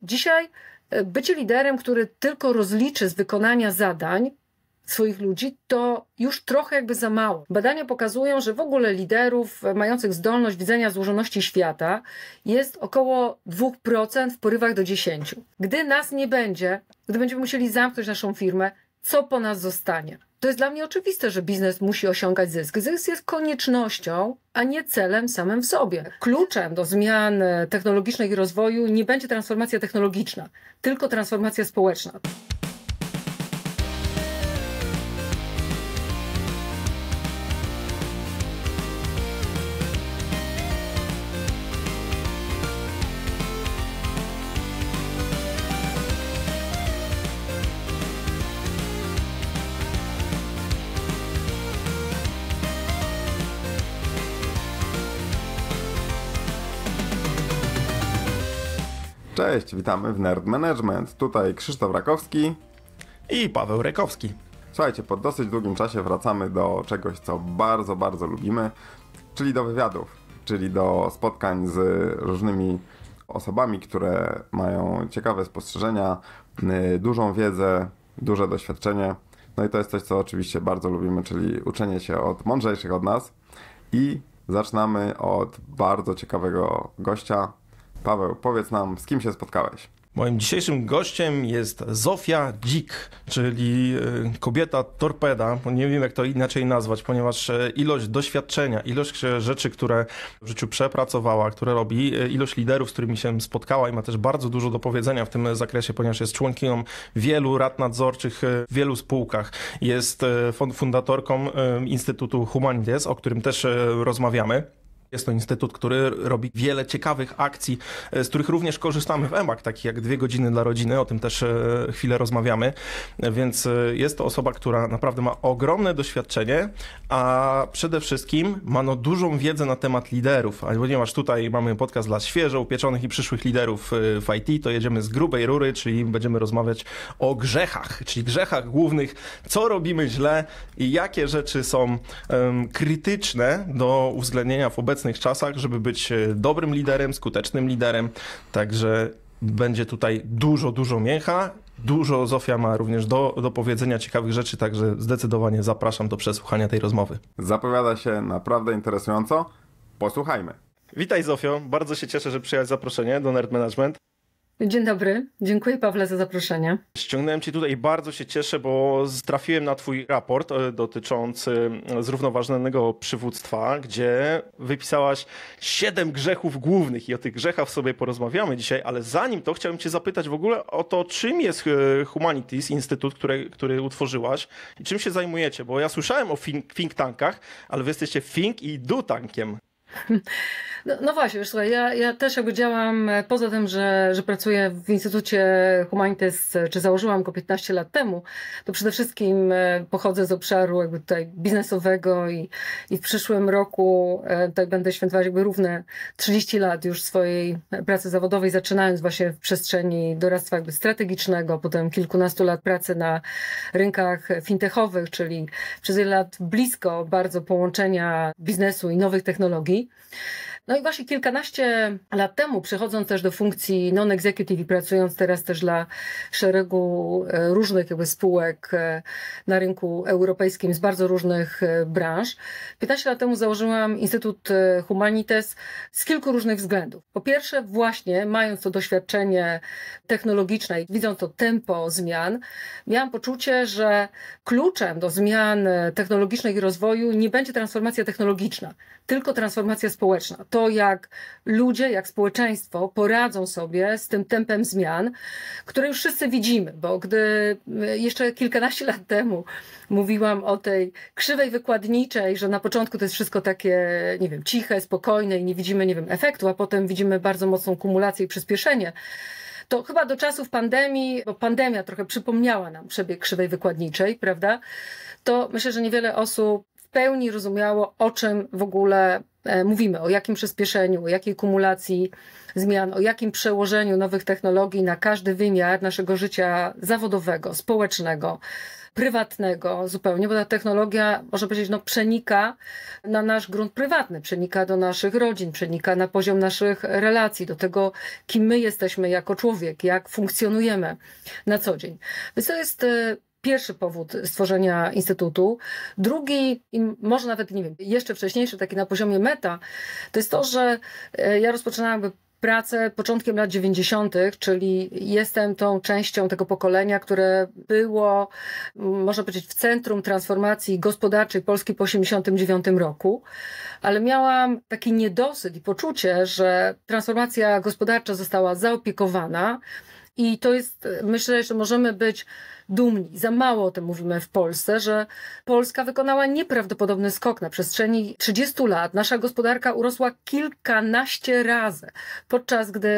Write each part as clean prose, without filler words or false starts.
Dzisiaj bycie liderem, który tylko rozliczy z wykonania zadań swoich ludzi, to już trochę jakby za mało. Badania pokazują, że w ogóle liderów mających zdolność widzenia złożoności świata jest około 2% w porywach do 10%. Gdy nas nie będzie, gdy będziemy musieli zamknąć naszą firmę, co po nas zostanie? To jest dla mnie oczywiste, że biznes musi osiągać zysk. Zysk jest koniecznością, a nie celem samym w sobie. Kluczem do zmian technologicznych i rozwoju nie będzie transformacja technologiczna, tylko transformacja społeczna. Cześć, witamy w Nerd Management. Tutaj Krzysztof Rakowski i Paweł Rekowski. Słuchajcie, po dosyć długim czasie wracamy do czegoś, co bardzo, bardzo lubimy, czyli do wywiadów, czyli do spotkań z różnymi osobami, które mają ciekawe spostrzeżenia, dużą wiedzę, duże doświadczenie. No i to jest coś, co oczywiście bardzo lubimy, czyli uczenie się od mądrzejszych od nas. I zaczynamy od bardzo ciekawego gościa. Paweł, powiedz nam, z kim się spotkałeś? Moim dzisiejszym gościem jest Zofia Dzik, czyli kobieta torpeda, nie wiem jak to inaczej nazwać, ponieważ ilość doświadczenia, ilość rzeczy, które w życiu przepracowała, które robi, ilość liderów, z którymi się spotkała i ma też bardzo dużo do powiedzenia w tym zakresie, ponieważ jest członkiem wielu rad nadzorczych w wielu spółkach. Jest fundatorką Instytutu Humanities, o którym też rozmawiamy. Jest to instytut, który robi wiele ciekawych akcji, z których również korzystamy w EMAK, takich jak 2 godziny dla rodziny, o tym też chwilę rozmawiamy, więc jest to osoba, która naprawdę ma ogromne doświadczenie, a przede wszystkim ma dużą wiedzę na temat liderów, a ponieważ tutaj mamy podcast dla świeżo upieczonych i przyszłych liderów w IT, to jedziemy z grubej rury, czyli będziemy rozmawiać o grzechach, czyli grzechach głównych, co robimy źle i jakie rzeczy są krytyczne do uwzględnienia w obecnych czasach, żeby być dobrym liderem, skutecznym liderem. Także będzie tutaj dużo mięcha. Dużo Zofia ma również do powiedzenia ciekawych rzeczy, także zdecydowanie zapraszam do przesłuchania tej rozmowy. Zapowiada się naprawdę interesująco. Posłuchajmy. Witaj Zofio, bardzo się cieszę, że przyjąłeś zaproszenie do Nerd Management. Dzień dobry, dziękuję Pawle za zaproszenie. Ściągnąłem Cię tutaj i bardzo się cieszę, bo trafiłem na Twój raport dotyczący zrównoważonego przywództwa, gdzie wypisałaś 7 grzechów głównych i o tych grzechach sobie porozmawiamy dzisiaj, ale zanim to chciałem Cię zapytać w ogóle o to, czym jest Humanities, instytut, który utworzyłaś i czym się zajmujecie, bo ja słyszałem o think tankach, ale Wy jesteście think i do tankiem. No właśnie, wiesz, słuchaj, ja też jakby działam, poza tym, że pracuję w Instytucie Humanities, czy założyłam go 15 lat temu, to przede wszystkim pochodzę z obszaru jakby tutaj biznesowego i w przyszłym roku tutaj będę świętować jakby równe 30 lat już swojej pracy zawodowej, zaczynając właśnie w przestrzeni doradztwa jakby strategicznego, potem kilkunastu lat pracy na rynkach fintechowych, czyli przez wiele lat blisko bardzo połączenia biznesu i nowych technologii. No i właśnie kilkanaście lat temu, przechodząc też do funkcji non-executive i pracując teraz też dla szeregu różnych jakby spółek na rynku europejskim z bardzo różnych branż, 15 lat temu założyłam Instytut Humanities z kilku różnych względów. Po pierwsze, właśnie mając to doświadczenie technologiczne i widząc to tempo zmian, miałam poczucie, że kluczem do zmian technologicznych i rozwoju nie będzie transformacja technologiczna, tylko transformacja społeczna. To jak ludzie, jak społeczeństwo poradzą sobie z tym tempem zmian, które już wszyscy widzimy, bo gdy jeszcze kilkanaście lat temu mówiłam o tej krzywej wykładniczej, że na początku to jest wszystko takie, nie wiem, ciche, spokojne i nie widzimy, nie wiem, efektu, a potem widzimy bardzo mocną kumulację i przyspieszenie, to chyba do czasów pandemii, bo pandemia trochę przypomniała nam przebieg krzywej wykładniczej, prawda? To myślę, że niewiele osób w pełni rozumiało, o czym w ogóle mówimy, o jakim przyspieszeniu, o jakiej kumulacji zmian, o jakim przełożeniu nowych technologii na każdy wymiar naszego życia zawodowego, społecznego, prywatnego zupełnie, bo ta technologia, można powiedzieć, przenika na nasz grunt prywatny, przenika do naszych rodzin, przenika na poziom naszych relacji, do tego, kim my jesteśmy jako człowiek, jak funkcjonujemy na co dzień. Więc to jest pierwszy powód stworzenia Instytutu. Drugi, i może nawet, nie wiem, jeszcze wcześniejszy, taki na poziomie meta, to jest to, że ja rozpoczynałam pracę początkiem lat 90., czyli jestem tą częścią tego pokolenia, które było, można powiedzieć, w centrum transformacji gospodarczej Polski po 1989 roku, ale miałam taki niedosyt i poczucie, że transformacja gospodarcza została zaopiekowana i to jest, myślę, że możemy być dumni. Za mało o tym mówimy w Polsce, że Polska wykonała nieprawdopodobny skok na przestrzeni 30 lat. Nasza gospodarka urosła kilkanaście razy, podczas gdy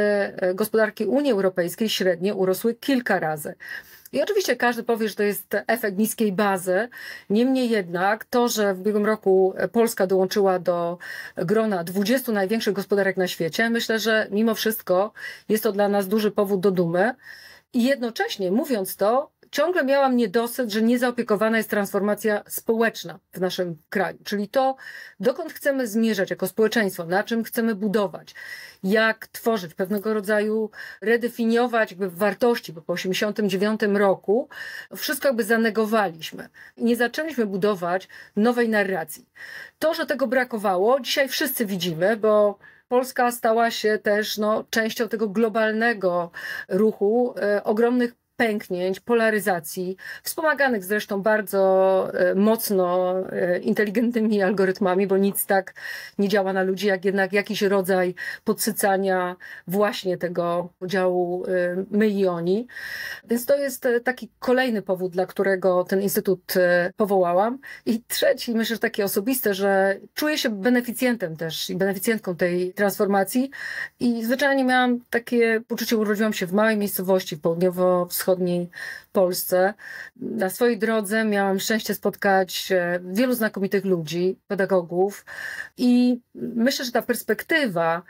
gospodarki Unii Europejskiej średnio urosły kilka razy. I oczywiście każdy powie, że to jest efekt niskiej bazy. Niemniej jednak to, że w ubiegłym roku Polska dołączyła do grona 20 największych gospodarek na świecie, myślę, że mimo wszystko jest to dla nas duży powód do dumy. I jednocześnie, mówiąc to, ciągle miałam niedosyt, że niezaopiekowana jest transformacja społeczna w naszym kraju. Czyli to, dokąd chcemy zmierzać jako społeczeństwo, na czym chcemy budować, jak tworzyć pewnego rodzaju, redefiniować wartości, bo po 1989 roku wszystko zanegowaliśmy. Nie zaczęliśmy budować nowej narracji. To, że tego brakowało, dzisiaj wszyscy widzimy, bo Polska stała się też częścią tego globalnego ruchu, ogromnych pęknięć, polaryzacji, wspomaganych zresztą bardzo mocno inteligentnymi algorytmami, bo nic tak nie działa na ludzi, jak jednak jakiś rodzaj podsycania właśnie tego podziału my i oni. Więc to jest taki kolejny powód, dla którego ten instytut powołałam. I trzeci, myślę, że takie osobiste, że czuję się beneficjentem też i beneficjentką tej transformacji i zwyczajnie miałam takie poczucie, urodziłam się w małej miejscowości w południowo-wschodniej Polsce. Na swojej drodze miałam szczęście spotkać wielu znakomitych ludzi, pedagogów i myślę, że ta perspektywa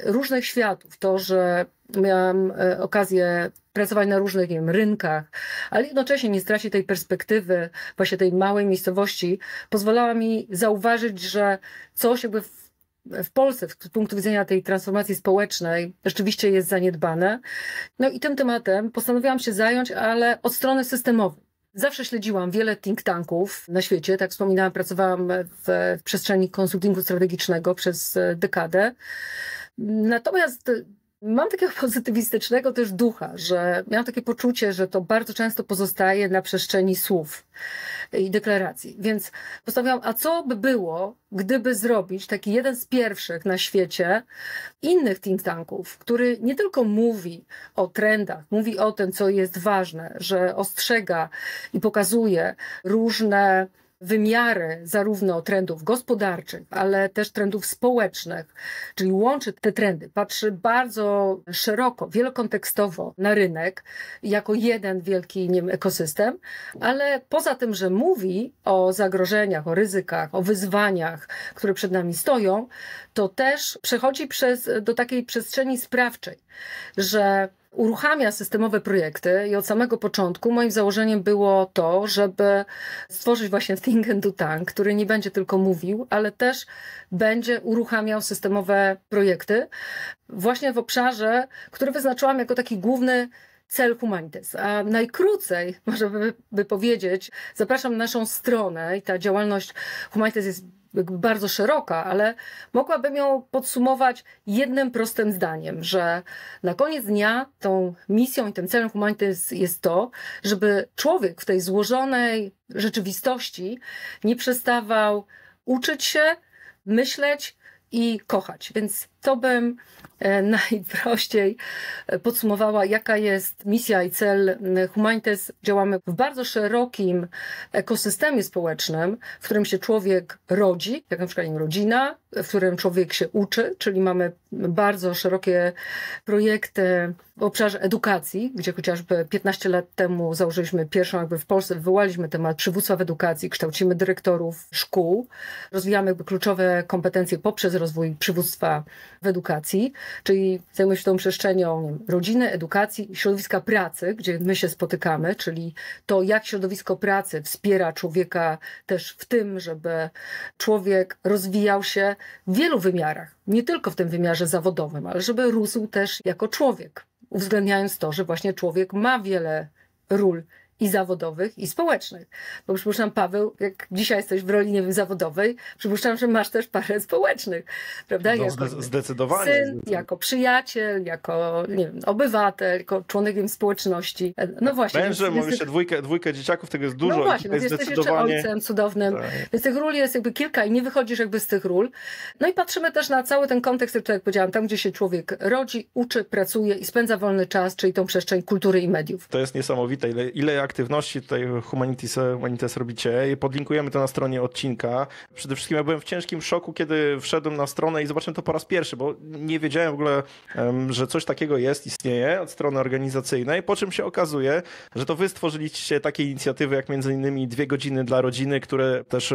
różnych światów, to, że miałam okazję pracować na różnych, nie wiem, rynkach, ale jednocześnie nie stracić tej perspektywy właśnie tej małej miejscowości, pozwalała mi zauważyć, że coś w Polsce z punktu widzenia tej transformacji społecznej rzeczywiście jest zaniedbane. I tym tematem postanowiłam się zająć, ale od strony systemowej. Zawsze śledziłam wiele think tanków na świecie. Tak jak wspominałam, pracowałam w przestrzeni konsultingu strategicznego przez dekadę. Natomiast mam takiego pozytywistycznego też ducha, że miałam takie poczucie, że to bardzo często pozostaje na przestrzeni słów i deklaracji. Więc postanowiłam, a co by było, gdyby zrobić taki jeden z pierwszych na świecie innych think tanków, który nie tylko mówi o trendach, mówi o tym, co jest ważne, że ostrzega i pokazuje różne wymiary zarówno trendów gospodarczych, ale też trendów społecznych, czyli łączy te trendy, patrzy bardzo szeroko, wielokontekstowo na rynek, jako jeden wielki, nie wiem, ekosystem, ale poza tym, że mówi o zagrożeniach, o ryzykach, o wyzwaniach, które przed nami stoją, to też przechodzi do takiej przestrzeni sprawczej, że uruchamia systemowe projekty i od samego początku moim założeniem było to, żeby stworzyć właśnie think and do tank, który nie będzie tylko mówił, ale też będzie uruchamiał systemowe projekty właśnie w obszarze, który wyznaczyłam jako taki główny cel Humanitas. A najkrócej, można by powiedzieć, zapraszam na naszą stronę i ta działalność Humanitas jest bardzo szeroka, ale mogłabym ją podsumować jednym prostym zdaniem, że na koniec dnia tą misją i tym celem Humanitas jest to, żeby człowiek w tej złożonej rzeczywistości nie przestawał uczyć się, myśleć i kochać. Więc to bym najprościej podsumowała, jaka jest misja i cel Humanitas. Działamy w bardzo szerokim ekosystemie społecznym, w którym się człowiek rodzi, jak na przykład rodzina, w którym człowiek się uczy, czyli mamy bardzo szerokie projekty w obszarze edukacji, gdzie chociażby 15 lat temu założyliśmy pierwszą, w Polsce wywołaliśmy temat przywództwa w edukacji, kształcimy dyrektorów szkół, rozwijamy kluczowe kompetencje poprzez rozwój przywództwa w edukacji, czyli zajmuję się tą przestrzenią nie wiem, rodziny, edukacji, środowiska pracy, gdzie my się spotykamy, czyli to, jak środowisko pracy wspiera człowieka też w tym, żeby człowiek rozwijał się w wielu wymiarach, nie tylko w tym wymiarze zawodowym, ale żeby rósł też jako człowiek, uwzględniając to, że właśnie człowiek ma wiele ról i zawodowych, i społecznych. Bo przypuszczam, Paweł, jak dzisiaj jesteś w roli, nie wiem, zawodowej, przypuszczam, że masz też parę społecznych, prawda? No, Jako zdecydowanie. syn, jako przyjaciel, jako, nie wiem, obywatel, jako członek wiem, społeczności. No właśnie. Mężem, mam jeszcze dwójkę dzieciaków, tego jest dużo. No właśnie, więc jesteś jeszcze ojcem cudownym, tak. Więc tych ról jest jakby kilka i nie wychodzisz jakby z tych ról. No i patrzymy też na cały ten kontekst, tak jak powiedziałam, tam, gdzie się człowiek rodzi, uczy, pracuje i spędza wolny czas, czyli tą przestrzeń kultury i mediów. To jest niesamowite, ile aktywności tutaj Humanitas robicie. Podlinkujemy to na stronie odcinka. Przede wszystkim ja byłem w ciężkim szoku, kiedy wszedłem na stronę i zobaczyłem to po raz pierwszy, bo nie wiedziałem w ogóle, że coś takiego istnieje od strony organizacyjnej, po czym się okazuje, że to wy stworzyliście takie inicjatywy, jak między innymi 2 godziny dla rodziny, które też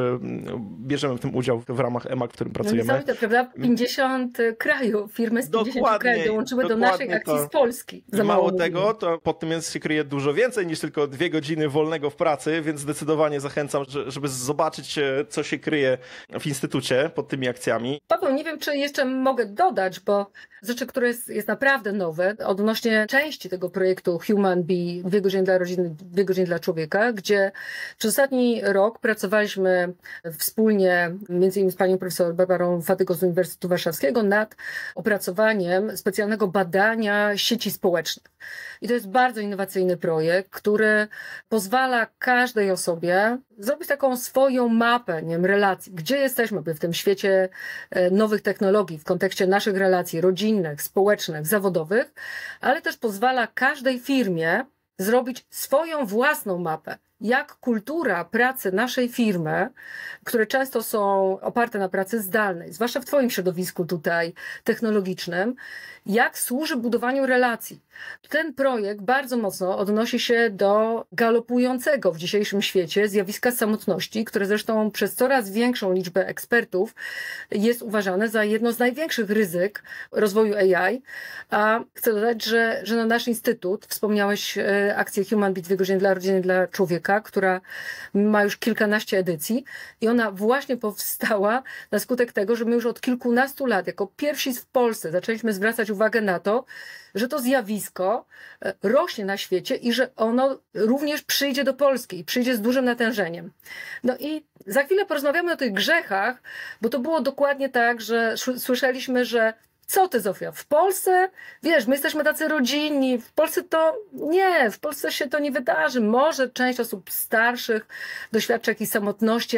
bierzemy w tym udział w ramach EMA, w którym pracujemy. No to prawda? 50 krajów, firmy z 50 krajów dołączyły do naszej akcji z Polski. Mało tego, to pod tym się kryje dużo więcej niż tylko 2 godziny wolnego w pracy, więc zdecydowanie zachęcam, żeby zobaczyć, co się kryje w Instytucie pod tymi akcjami. Paweł, nie wiem, czy jeszcze mogę dodać, bo rzeczy, które jest naprawdę nowe, odnośnie części tego projektu Human Bee, 2 godziny dla rodziny, 2 godziny dla człowieka, gdzie przez ostatni rok pracowaliśmy wspólnie, między innymi z panią profesor Barbarą Fatygo z Uniwersytetu Warszawskiego, nad opracowaniem specjalnego badania sieci społecznych. I to jest bardzo innowacyjny projekt, który pozwala każdej osobie zrobić taką swoją mapę, nie wiem, relacji, gdzie jesteśmy w tym świecie nowych technologii, w kontekście naszych relacji rodzinnych, społecznych, zawodowych, ale też pozwala każdej firmie zrobić swoją własną mapę. Jak kultura pracy naszej firmy, które często są oparte na pracy zdalnej, zwłaszcza w twoim środowisku tutaj technologicznym, jak służy budowaniu relacji. Ten projekt bardzo mocno odnosi się do galopującego w dzisiejszym świecie zjawiska samotności, które zresztą przez coraz większą liczbę ekspertów jest uważane za jedno z największych ryzyk rozwoju AI. A chcę dodać, że na nasz instytut, wspomniałeś akcję Human Bee 2 godziny dla rodziny, dla człowieka, która ma już kilkanaście edycji i ona właśnie powstała na skutek tego, że my już od kilkunastu lat, jako pierwsi w Polsce, zaczęliśmy zwracać uwagę na to, że to zjawisko rośnie na świecie i że ono również przyjdzie do Polski i przyjdzie z dużym natężeniem. No i za chwilę porozmawiamy o tych grzechach, bo to było dokładnie tak, że słyszeliśmy, że co ty, Zofia, w Polsce, wiesz, my jesteśmy tacy rodzinni, w Polsce to nie, w Polsce się to nie wydarzy. Może część osób starszych doświadcza jakiejś samotności,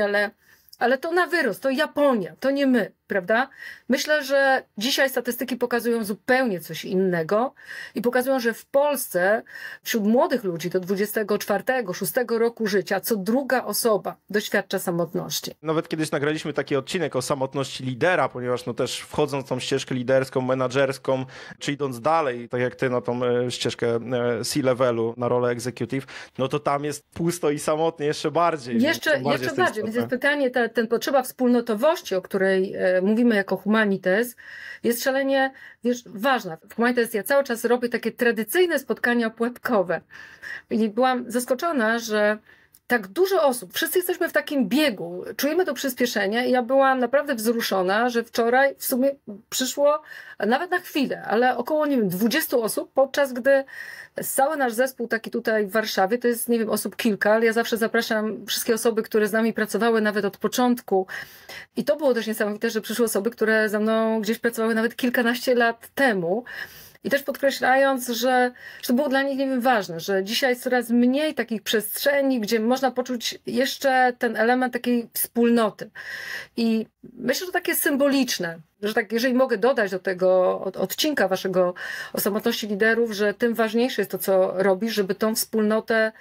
ale to na wyrost, to Japonia, to nie my, prawda? Myślę, że dzisiaj statystyki pokazują zupełnie coś innego i pokazują, że w Polsce wśród młodych ludzi do 24-6 roku życia co druga osoba doświadcza samotności. Nawet kiedyś nagraliśmy taki odcinek o samotności lidera, ponieważ no też wchodząc w tą ścieżkę liderską, menadżerską, czy idąc dalej, tak jak ty na tą ścieżkę C-levelu, na rolę executive, no to tam jest pusto i samotnie jeszcze bardziej. Jeszcze bardziej, więc jest pytanie, ten potrzeba wspólnotowości, o której mówimy jako Humanitas, jest szalenie, wiesz, ważna. W Humanitas ja cały czas robię takie tradycyjne spotkania opłatkowe. I byłam zaskoczona, że tak dużo osób, wszyscy jesteśmy w takim biegu, czujemy to przyspieszenie i ja byłam naprawdę wzruszona, że wczoraj w sumie przyszło nawet na chwilę, ale około, nie wiem, 20 osób, podczas gdy cały nasz zespół taki tutaj w Warszawie, to jest, nie wiem, osób kilka, ale ja zawsze zapraszam wszystkie osoby, które z nami pracowały nawet od początku. I to było też niesamowite, że przyszły osoby, które ze mną gdzieś pracowały nawet kilkanaście lat temu. I też podkreślając, że to było dla nich, nie wiem, ważne, że dzisiaj jest coraz mniej takich przestrzeni, gdzie można poczuć jeszcze ten element takiej wspólnoty. I myślę, że takie symboliczne, że tak, jeżeli mogę dodać do tego odcinka waszego o samotności liderów, że tym ważniejsze jest to, co robisz, żeby tą wspólnotę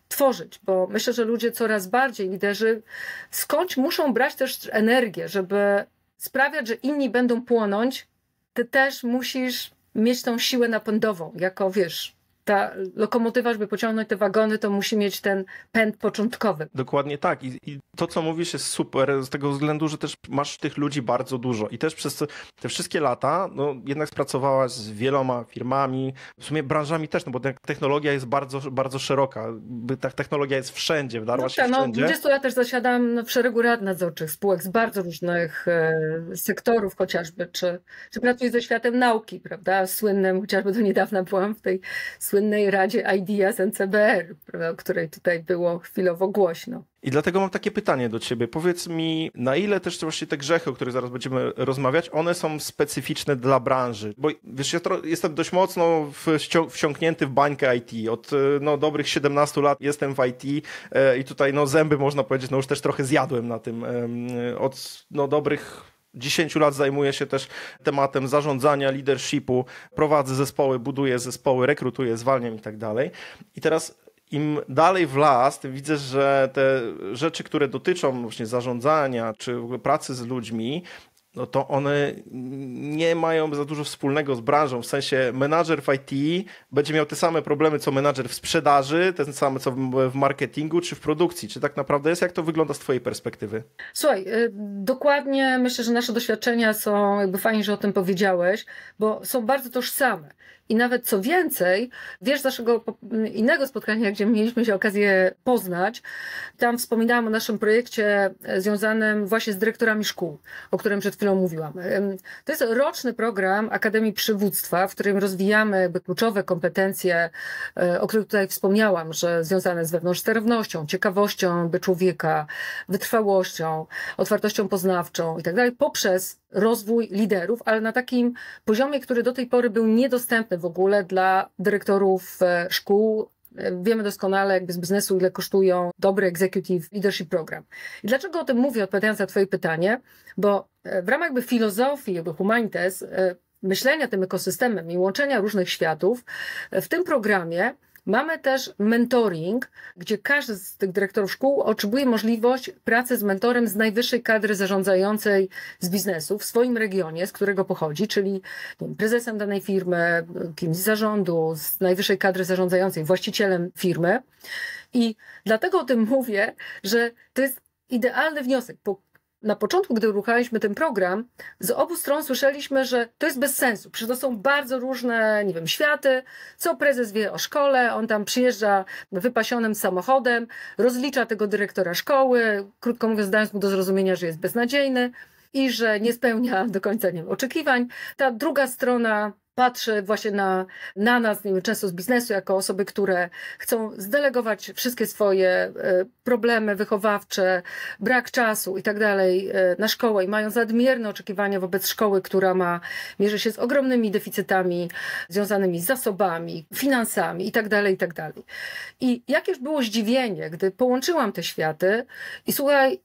tworzyć, bo myślę, że ludzie coraz bardziej, liderzy, skądś muszą brać też energię, żeby sprawiać, że inni będą płonąć, ty też musisz mieć tą siłę napędową, jako wiesz, ta lokomotywa, żeby pociągnąć te wagony, to musi mieć ten pęd początkowy. Dokładnie tak. I To, co mówisz, jest super z tego względu, że też masz tych ludzi bardzo dużo i też przez te wszystkie lata no, jednak pracowałaś z wieloma firmami, w sumie branżami też, no bo technologia jest bardzo, bardzo szeroka. Ta technologia jest wszędzie, wdarła się wszędzie. 20 lat też zasiadam w szeregu rad nadzorczych spółek z bardzo różnych sektorów chociażby, czy pracuję ze światem nauki, prawda, słynnym, chociażby do niedawna byłam w tej słynnej Radzie IDEAS NCBR, prawda, o której tutaj było chwilowo głośno. I dlatego mam takie pytanie do ciebie. Powiedz mi, na ile też właśnie te grzechy, o których zaraz będziemy rozmawiać, one są specyficzne dla branży? Bo wiesz, ja jestem dość mocno wsiąknięty w bańkę IT. Od dobrych 17 lat jestem w IT i tutaj zęby, można powiedzieć, już też trochę zjadłem na tym. Od dobrych 10 lat zajmuję się też tematem zarządzania, leadershipu, prowadzę zespoły, buduję zespoły, rekrutuję, zwalniam i tak dalej. I teraz im dalej w las, tym widzę, że te rzeczy, które dotyczą właśnie zarządzania czy w ogóle pracy z ludźmi, no to one nie mają za dużo wspólnego z branżą. W sensie menadżer w IT będzie miał te same problemy, co menadżer w sprzedaży, te same, co w marketingu czy w produkcji. Czy tak naprawdę jest? Jak to wygląda z twojej perspektywy? Słuchaj, dokładnie myślę, że nasze doświadczenia są, jakby fajnie, że o tym powiedziałeś, bo są bardzo tożsame. I nawet co więcej, wiesz, z naszego innego spotkania, gdzie mieliśmy się okazję poznać, tam wspominałam o naszym projekcie związanym właśnie z dyrektorami szkół, o którym przed chwilą mówiłam. To jest roczny program Akademii Przywództwa, w którym rozwijamy jakby kluczowe kompetencje, o których tutaj wspomniałam, że związane z wewnątrzsterownością, ciekawością człowieka, wytrwałością, otwartością poznawczą i tak dalej, poprzez rozwój liderów, ale na takim poziomie, który do tej pory był niedostępny w ogóle dla dyrektorów szkół. Wiemy doskonale jakby z biznesu, ile kosztują dobry Executive Leadership Program. I dlaczego o tym mówię, odpowiadając na twoje pytanie? Bo w ramach jakby filozofii, jakby Humanites, myślenia tym ekosystemem i łączenia różnych światów, w tym programie mamy też mentoring, gdzie każdy z tych dyrektorów szkół otrzymuje możliwość pracy z mentorem z najwyższej kadry zarządzającej z biznesu w swoim regionie, z którego pochodzi, czyli prezesem danej firmy, kimś z zarządu, z najwyższej kadry zarządzającej, właścicielem firmy. I dlatego o tym mówię, że to jest idealny wniosek. Na początku, gdy uruchamialiśmy ten program, z obu stron słyszeliśmy, że to jest bez sensu. Przecież to są bardzo różne, światy. Co prezes wie o szkole? On tam przyjeżdża wypasionym samochodem, rozlicza tego dyrektora szkoły, krótko mówiąc, dając mu do zrozumienia, że jest beznadziejny i że nie spełnia do końca oczekiwań. Ta druga strona patrzy właśnie na nas, często z biznesu, jako osoby, które chcą zdelegować wszystkie swoje problemy wychowawcze, brak czasu i tak dalej na szkołę i mają nadmierne oczekiwania wobec szkoły, która mierzy się z ogromnymi deficytami związanymi z zasobami, finansami i tak dalej, i tak dalej. I jakież było zdziwienie, gdy połączyłam te światy i słuchaj,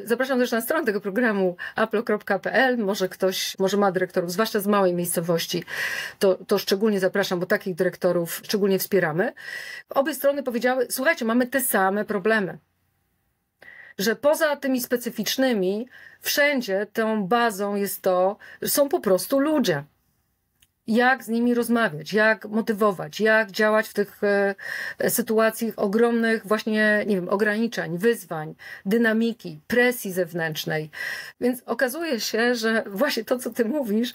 zapraszam też na stronę tego programu aplo.pl, może ma dyrektorów, zwłaszcza z małej miejscowości, to szczególnie zapraszam, bo takich dyrektorów szczególnie wspieramy. Obie strony powiedziały, słuchajcie, mamy te same problemy. Że poza tymi specyficznymi, wszędzie tą bazą jest to, że są po prostu ludzie. Jak z nimi rozmawiać, jak motywować, jak działać w tych sytuacjach ogromnych właśnie, ograniczeń, wyzwań, dynamiki, presji zewnętrznej. Więc okazuje się, że właśnie to, co ty mówisz,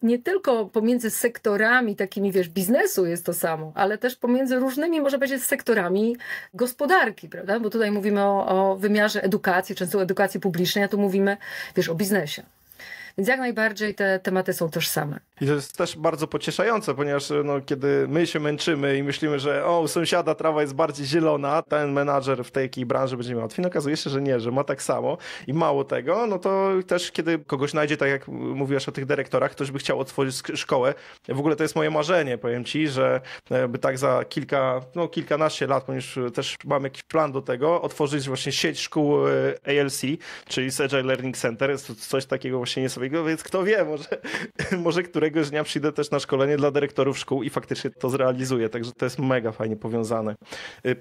nie tylko pomiędzy sektorami takimi, biznesu jest to samo, ale też pomiędzy różnymi, może powiedzieć, sektorami gospodarki, prawda? Bo tutaj mówimy o wymiarze edukacji, często edukacji publicznej, a tu mówimy, o biznesie. Więc jak najbardziej te tematy są tożsame. I to jest też bardzo pocieszające, ponieważ kiedy my się męczymy i myślimy, że u sąsiada trawa jest bardziej zielona, ten menadżer w takiej branży będzie miał łatwiej, okazuje się, że nie, że ma tak samo. I mało tego, no to też kiedy kogoś znajdzie, tak jak mówiłaś o tych dyrektorach, ktoś by chciał otworzyć szkołę. W ogóle to jest moje marzenie, powiem ci, że by tak za kilkanaście lat, ponieważ też mamy jakiś plan do tego, otworzyć właśnie sieć szkół ALC, czyli Agile Learning Center. Jest to coś takiego właśnie więc kto wie, może któregoś dnia przyjdę też na szkolenie dla dyrektorów szkół i faktycznie to zrealizuję, także to jest mega fajnie powiązane.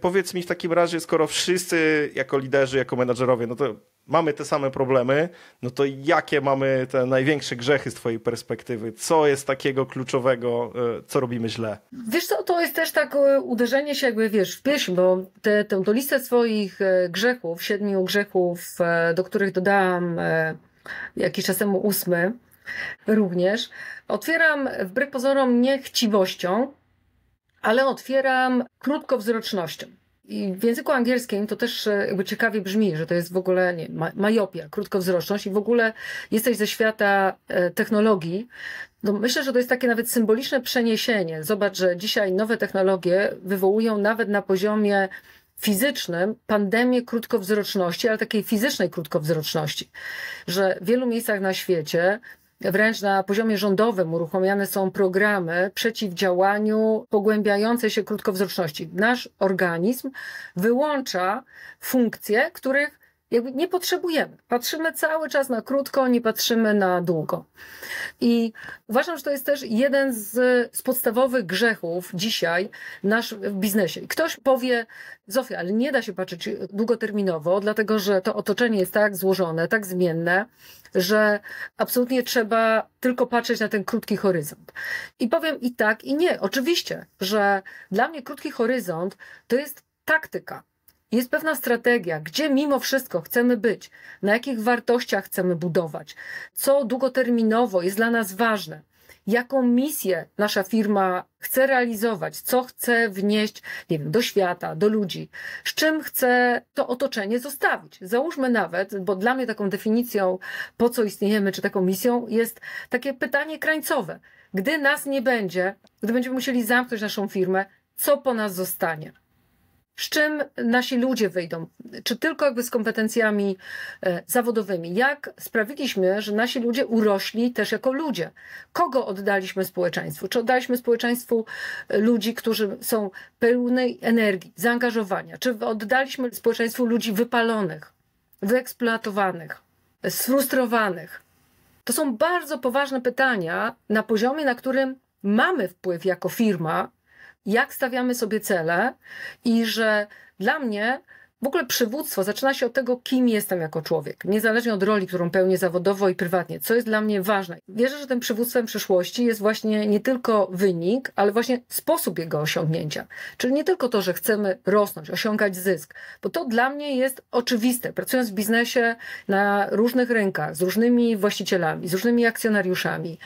Powiedz mi w takim razie, skoro wszyscy jako liderzy, jako menadżerowie, no to mamy te same problemy, no to jakie mamy te największe grzechy z twojej perspektywy? Co jest takiego kluczowego, co robimy źle? Wiesz co, to jest też tak uderzenie się jakby, wiesz, w pieśń, bo tę listę swoich grzechów, 7 grzechów, do których dodałam jakiś czas temu 8 również, otwieram wbrew pozorom nie chciwością, ale otwieram krótkowzrocznością. I w języku angielskim to też jakby ciekawie brzmi, że to jest w ogóle majopia, krótkowzroczność i w ogóle jesteś ze świata technologii. No myślę, że to jest takie nawet symboliczne przeniesienie. Zobacz, że dzisiaj nowe technologie wywołują nawet na poziomie fizycznym pandemię krótkowzroczności, ale takiej fizycznej krótkowzroczności, że w wielu miejscach na świecie wręcz na poziomie rządowym uruchamiane są programy przeciwdziałaniu pogłębiającej się krótkowzroczności. Nasz organizm wyłącza funkcje, których jakby nie potrzebujemy. Patrzymy cały czas na krótko, nie patrzymy na długo. I uważam, że to jest też jeden z podstawowych grzechów dzisiaj w biznesie. I ktoś powie, Zofia, ale nie da się patrzeć długoterminowo, dlatego że to otoczenie jest tak złożone, tak zmienne, że absolutnie trzeba tylko patrzeć na ten krótki horyzont. I powiem i tak, i nie. Oczywiście, że dla mnie krótki horyzont to jest taktyka. Jest pewna strategia, gdzie mimo wszystko chcemy być, na jakich wartościach chcemy budować, co długoterminowo jest dla nas ważne, jaką misję nasza firma chce realizować, co chce wnieść, nie wiem, do świata, do ludzi, z czym chce to otoczenie zostawić. Załóżmy nawet, bo dla mnie taką definicją, po co istniejemy, czy taką misją, jest takie pytanie krańcowe. Gdy nas nie będzie, gdy będziemy musieli zamknąć naszą firmę, co po nas zostanie? Z czym nasi ludzie wyjdą? Czy tylko jakby z kompetencjami zawodowymi? Jak sprawiliśmy, że nasi ludzie urośli też jako ludzie? Kogo oddaliśmy społeczeństwu? Czy oddaliśmy społeczeństwu ludzi, którzy są pełnej energii, zaangażowania? Czy oddaliśmy społeczeństwu ludzi wypalonych, wyeksploatowanych, sfrustrowanych? To są bardzo poważne pytania na poziomie, na którym mamy wpływ jako firma, jak stawiamy sobie cele i że dla mnie w ogóle przywództwo zaczyna się od tego, kim jestem jako człowiek, niezależnie od roli, którą pełnię zawodowo i prywatnie, co jest dla mnie ważne. Wierzę, że tym przywództwem przyszłości jest właśnie nie tylko wynik, ale właśnie sposób jego osiągnięcia. Czyli nie tylko to, że chcemy rosnąć, osiągać zysk, bo to dla mnie jest oczywiste. Pracując w biznesie na różnych rynkach, z różnymi właścicielami, z różnymi akcjonariuszami,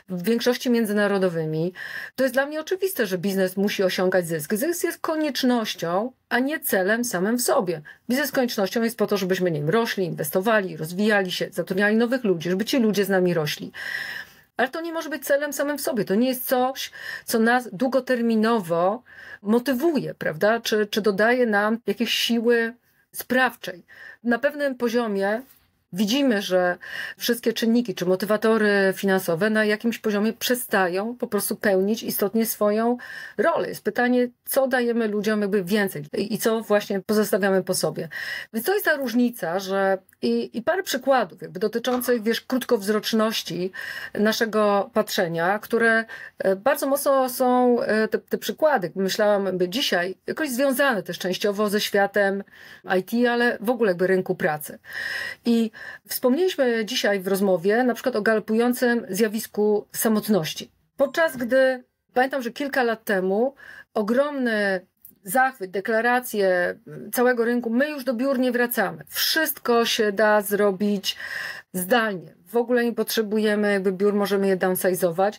w większości międzynarodowymi, to jest dla mnie oczywiste, że biznes musi osiągać zysk. Zysk jest koniecznością, a nie celem samym w sobie. Biznes koniecznością jest po to, żebyśmy nie wiem, rośli, inwestowali, rozwijali się, zatrudniali nowych ludzi, żeby ci ludzie z nami rośli. Ale to nie może być celem samym w sobie. To nie jest coś, co nas długoterminowo motywuje, prawda? Czy dodaje nam jakiejś siły sprawczej. Na pewnym poziomie widzimy, że wszystkie czynniki czy motywatory finansowe na jakimś poziomie przestają po prostu pełnić istotnie swoją rolę. Jest pytanie, co dajemy ludziom jakby więcej i co właśnie pozostawiamy po sobie. Więc to jest ta różnica, że i parę przykładów jakby dotyczących, wiesz, krótkowzroczności naszego patrzenia, które bardzo mocno są te przykłady, myślałam by dzisiaj, jakoś związane też częściowo ze światem IT, ale w ogóle jakby rynku pracy. I wspomnieliśmy dzisiaj w rozmowie na przykład o galopującym zjawisku samotności. Podczas gdy pamiętam, że kilka lat temu ogromny zachwyt, deklaracje całego rynku, my już do biur nie wracamy. Wszystko się da zrobić zdalnie. W ogóle nie potrzebujemy jakby biur, możemy je downsize'ować.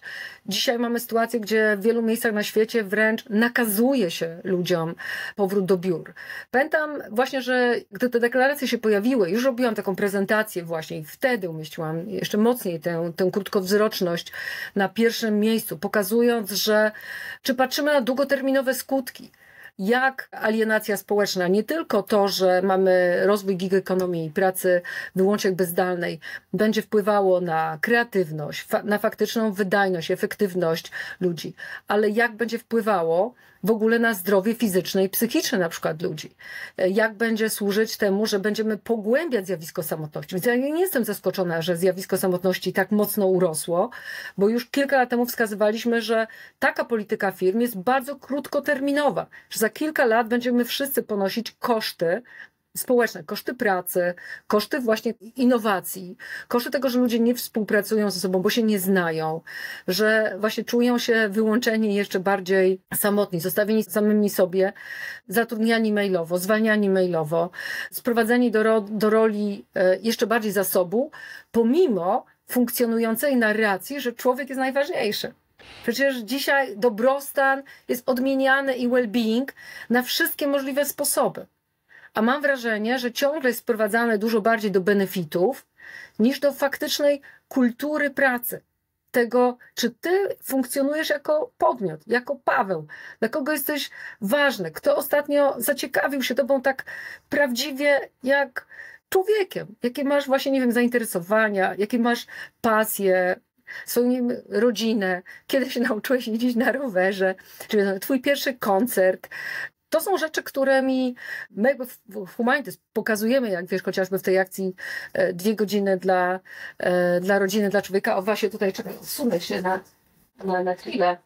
Dzisiaj mamy sytuację, gdzie w wielu miejscach na świecie wręcz nakazuje się ludziom powrót do biur. Pamiętam właśnie, że gdy te deklaracje się pojawiły, już robiłam taką prezentację właśnie i wtedy umieściłam jeszcze mocniej tę krótkowzroczność na pierwszym miejscu, pokazując, że czy patrzymy na długoterminowe skutki, jak alienacja społeczna, nie tylko to, że mamy rozwój gig economy i pracy wyłącznie jakby zdalnej, będzie wpływało na kreatywność, na faktyczną wydajność, efektywność ludzi, ale jak będzie wpływało w ogóle na zdrowie fizyczne i psychiczne na przykład ludzi. Jak będzie służyć temu, że będziemy pogłębiać zjawisko samotności. Więc ja nie jestem zaskoczona, że zjawisko samotności tak mocno urosło, bo już kilka lat temu wskazywaliśmy, że taka polityka firm jest bardzo krótkoterminowa, że za kilka lat będziemy wszyscy ponosić koszty społeczne, koszty pracy, koszty właśnie innowacji, koszty tego, że ludzie nie współpracują ze sobą, bo się nie znają, że właśnie czują się wyłączeni jeszcze bardziej samotni, zostawieni samymi sobie, zatrudniani mailowo, zwalniani mailowo, sprowadzeni do roli jeszcze bardziej zasobu, pomimo funkcjonującej narracji, że człowiek jest najważniejszy. Przecież dzisiaj dobrostan jest odmieniany i well-being na wszystkie możliwe sposoby. A mam wrażenie, że ciągle jest sprowadzane dużo bardziej do benefitów niż do faktycznej kultury pracy. Tego, czy ty funkcjonujesz jako podmiot, jako Paweł, dla kogo jesteś ważny, kto ostatnio zaciekawił się tobą tak prawdziwie jak człowiekiem, jakie masz właśnie, nie wiem, zainteresowania, jakie masz pasje, swoją rodzinę, kiedy się nauczyłeś jeździć na rowerze, czy twój pierwszy koncert. To są rzeczy, którymi my jakby w Humanities pokazujemy, jak wiesz, chociażby w tej akcji 2 godziny dla rodziny, dla człowieka. O właśnie tutaj, czekaj, odsunę się na chwilę.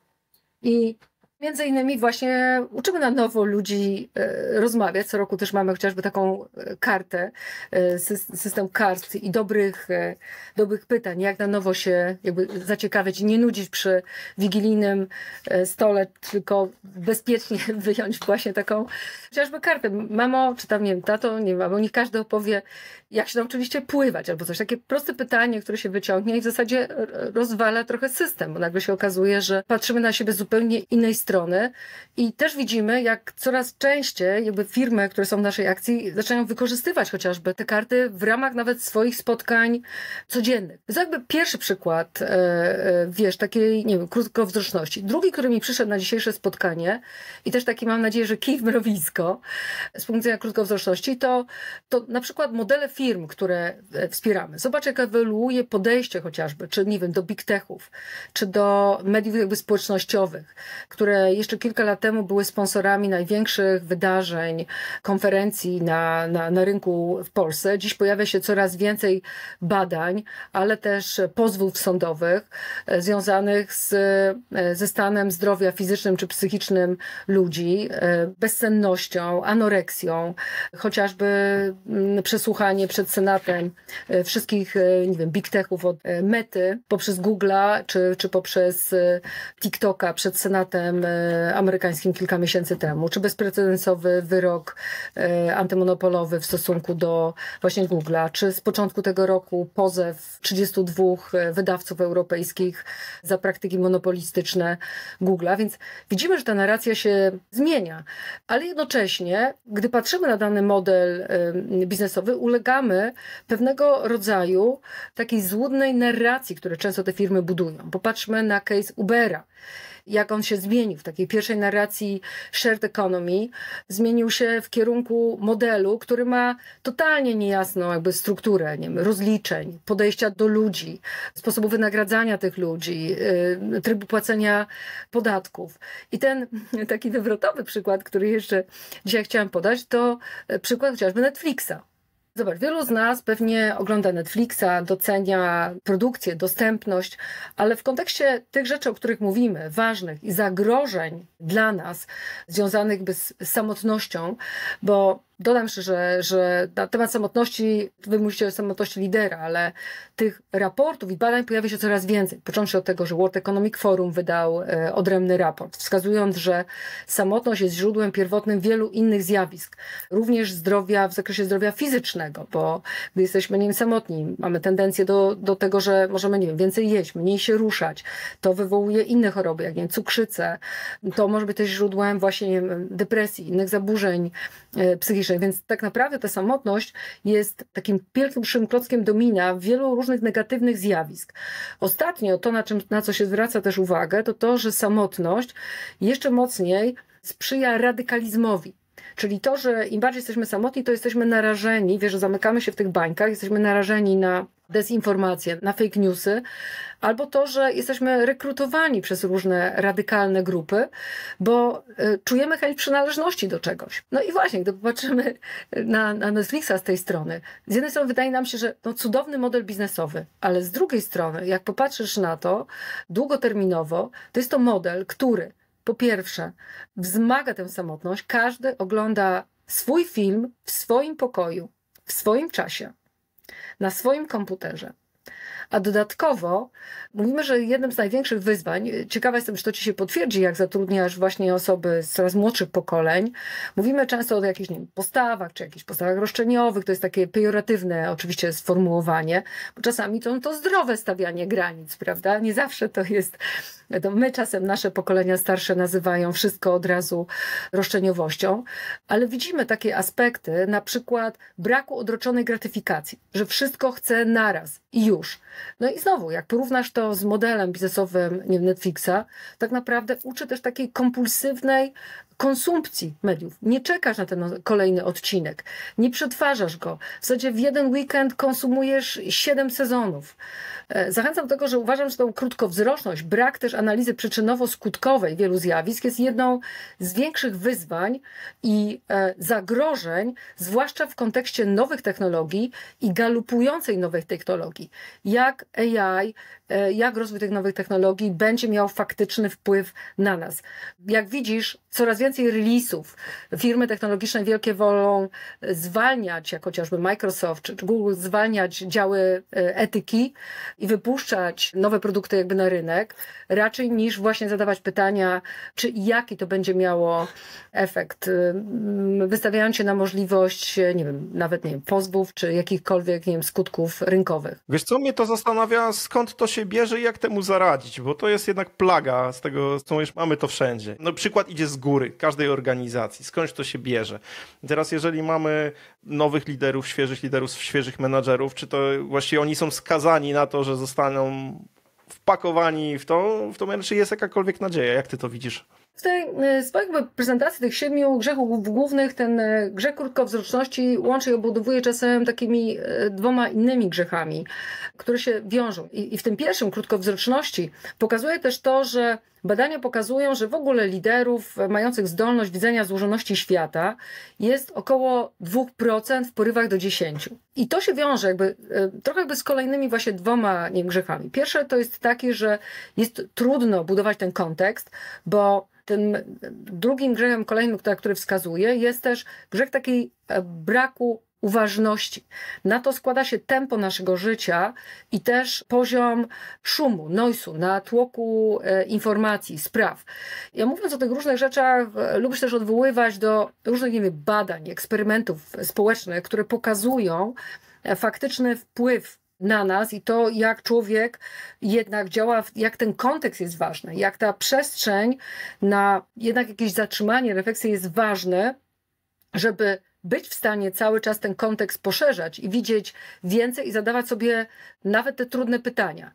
I między innymi właśnie uczymy na nowo ludzi rozmawiać. Co roku też mamy chociażby taką kartę, system kart i dobrych pytań, jak na nowo się jakby zaciekawiać i nie nudzić przy wigilijnym stole, tylko bezpiecznie wyjąć właśnie taką chociażby kartę. Mamo, czy tam, nie wiem, tato, nie wiem, bo niech każdy opowie, jak się nauczyliście pływać, albo coś. Takie proste pytanie, które się wyciągnie i w zasadzie rozwala trochę system, bo nagle się okazuje, że patrzymy na siebie z zupełnie innej strony i też widzimy, jak coraz częściej jakby firmy, które są w naszej akcji, zaczynają wykorzystywać chociażby te karty w ramach nawet swoich spotkań codziennych. To jest jakby pierwszy przykład, wiesz, takiej, nie wiem, krótkowzroczności. Drugi, który mi przyszedł na dzisiejsze spotkanie i też taki, mam nadzieję, że kij w mrowisko z punktu widzenia krótkowzroczności, to na przykład modele firm, które wspieramy. Zobacz, jak ewoluuje podejście chociażby, czy nie wiem, do big techów, czy do mediów jakby społecznościowych, które jeszcze kilka lat temu były sponsorami największych wydarzeń, konferencji na rynku w Polsce. Dziś pojawia się coraz więcej badań, ale też pozwów sądowych związanych ze stanem zdrowia fizycznym czy psychicznym ludzi, bezsennością, anoreksją, chociażby przesłuchanie przed Senatem wszystkich, nie wiem, big techów od Mety poprzez Google'a czy poprzez TikToka przed Senatem amerykańskim kilka miesięcy temu, czy bezprecedensowy wyrok antymonopolowy w stosunku do właśnie Google'a, czy z początku tego roku pozew 32 wydawców europejskich za praktyki monopolistyczne Google'a, więc widzimy, że ta narracja się zmienia, ale jednocześnie, gdy patrzymy na dany model biznesowy, ulegamy pewnego rodzaju takiej złudnej narracji, które często te firmy budują. Popatrzmy na case Ubera. Jak on się zmienił w takiej pierwszej narracji shared economy, zmienił się w kierunku modelu, który ma totalnie niejasną jakby strukturę, nie wiem, rozliczeń, podejścia do ludzi, sposobu wynagradzania tych ludzi, trybu płacenia podatków. I ten taki wywrotowy przykład, który jeszcze dzisiaj chciałam podać, to przykład chociażby Netflixa. Zobacz, wielu z nas pewnie ogląda Netflixa, docenia produkcję, dostępność, ale w kontekście tych rzeczy, o których mówimy, ważnych i zagrożeń dla nas, związanych z samotnością, bo dodam jeszcze, że na temat samotności, wy mówicie o samotności lidera, ale tych raportów i badań pojawia się coraz więcej. Począwszy od tego, że World Economic Forum wydał odrębny raport, wskazując, że samotność jest źródłem pierwotnym wielu innych zjawisk. Również zdrowia, w zakresie zdrowia fizycznego, bo gdy jesteśmy, nie wiem, samotni, mamy tendencję do tego, że możemy, nie wiem, więcej jeść, mniej się ruszać. To wywołuje inne choroby, jak nie wiem, cukrzycę. To może być też źródłem właśnie, nie wiem, depresji, innych zaburzeń psychicznych. Więc tak naprawdę ta samotność jest takim pierwszym klockiem domina wielu różnych negatywnych zjawisk. Ostatnio to, na co się zwraca też uwagę, to, że samotność jeszcze mocniej sprzyja radykalizmowi. Czyli to, że im bardziej jesteśmy samotni, to jesteśmy narażeni, wiesz, że zamykamy się w tych bańkach, jesteśmy narażeni na dezinformacje, na fake newsy, albo to, że jesteśmy rekrutowani przez różne radykalne grupy, bo czujemy chęć przynależności do czegoś. No i właśnie, gdy popatrzymy na Netflixa z tej strony, z jednej strony wydaje nam się, że no cudowny model biznesowy, ale z drugiej strony, jak popatrzysz na to długoterminowo, to jest to model, który po pierwsze wzmaga tę samotność, każdy ogląda swój film w swoim pokoju, w swoim czasie, na swoim komputerze. A dodatkowo mówimy, że jednym z największych wyzwań, ciekawa jestem, czy to ci się potwierdzi, jak zatrudniasz właśnie osoby z coraz młodszych pokoleń. Mówimy często o jakichś, nie wiem, postawach, czy jakichś postawach roszczeniowych, to jest takie pejoratywne oczywiście sformułowanie, bo czasami to zdrowe stawianie granic, prawda? Nie zawsze to jest, to my czasem, nasze pokolenia starsze nazywają wszystko od razu roszczeniowością, ale widzimy takie aspekty, na przykład braku odroczonej gratyfikacji, że wszystko chce naraz i już. No i znowu, jak porównasz to z modelem biznesowym, nie wiem, Netflixa, tak naprawdę uczy też takiej kompulsywnej konsumpcji mediów. Nie czekasz na ten kolejny odcinek, nie przetwarzasz go. W zasadzie w jeden weekend konsumujesz 7 sezonów. Zachęcam do tego, że uważam, że tą krótkowzroczność, brak też analizy przyczynowo-skutkowej wielu zjawisk jest jedną z większych wyzwań i zagrożeń, zwłaszcza w kontekście nowych technologii i galopującej nowych technologii. Jak AI, jak rozwój tych nowych technologii będzie miał faktyczny wpływ na nas. Jak widzisz, coraz więcej release'ów firmy technologiczne wielkie wolą zwalniać, jak chociażby Microsoft czy Google, zwalniać działy etyki i wypuszczać nowe produkty jakby na rynek, raczej niż właśnie zadawać pytania, czy jaki to będzie miało efekt, wystawiając się na możliwość, nie wiem, nawet nie wiem, pozwów, czy jakichkolwiek, nie wiem, skutków rynkowych. Wiesz co, mnie to zastanawia, skąd to się bierze i jak temu zaradzić, bo to jest jednak plaga z tego, co już mamy to wszędzie. No przykład idzie z góry, każdej organizacji, skądś to się bierze. Teraz jeżeli mamy nowych liderów, świeżych menadżerów, czy to właściwie oni są skazani na to, że zostaną wpakowani w to, czy jest jakakolwiek nadzieja? Jak ty to widzisz? W tej swojej prezentacji tych 7 grzechów głównych ten grzech krótkowzroczności łączy i obudowuje czasem takimi 2 innymi grzechami, które się wiążą. I w tym pierwszym krótkowzroczności pokazuje też to, że badania pokazują, że w ogóle liderów mających zdolność widzenia złożoności świata jest około 2% w porywach do 10%. I to się wiąże trochę z kolejnymi właśnie 2 grzechami. Pierwsze to jest takie, że jest trudno budować ten kontekst, bo tym drugim grzechem kolejnym, który wskazuje, jest też grzech takiej braku uważności. Na to składa się tempo naszego życia i też poziom szumu, noisu, natłoku informacji, spraw. Ja mówiąc o tych różnych rzeczach, lubię się też odwoływać do różnych, nie wiem, badań, eksperymentów społecznych, które pokazują faktyczny wpływ na nas i to, jak człowiek jednak działa, jak ten kontekst jest ważny, jak ta przestrzeń na jednak jakieś zatrzymanie, refleksję jest ważne, żeby być w stanie cały czas ten kontekst poszerzać i widzieć więcej i zadawać sobie nawet te trudne pytania.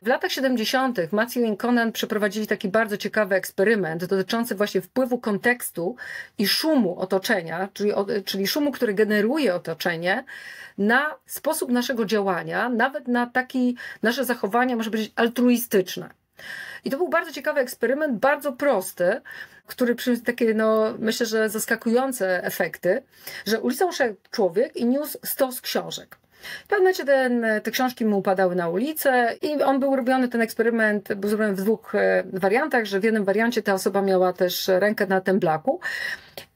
W latach 70. Matthew i Conan przeprowadzili taki bardzo ciekawy eksperyment dotyczący właśnie wpływu kontekstu i szumu otoczenia, czyli szumu, który generuje otoczenie, na sposób naszego działania, nawet na nasze zachowania, może być altruistyczne. I to był bardzo ciekawy eksperyment, bardzo prosty, który przyniósł takie, myślę, że zaskakujące efekty, że ulicą szedł człowiek i niósł stos książek. W pewnym momencie te książki mu upadały na ulicę i on był robiony, ten eksperyment był zrobiony w 2 wariantach, że w jednym wariancie ta osoba miała też rękę na temblaku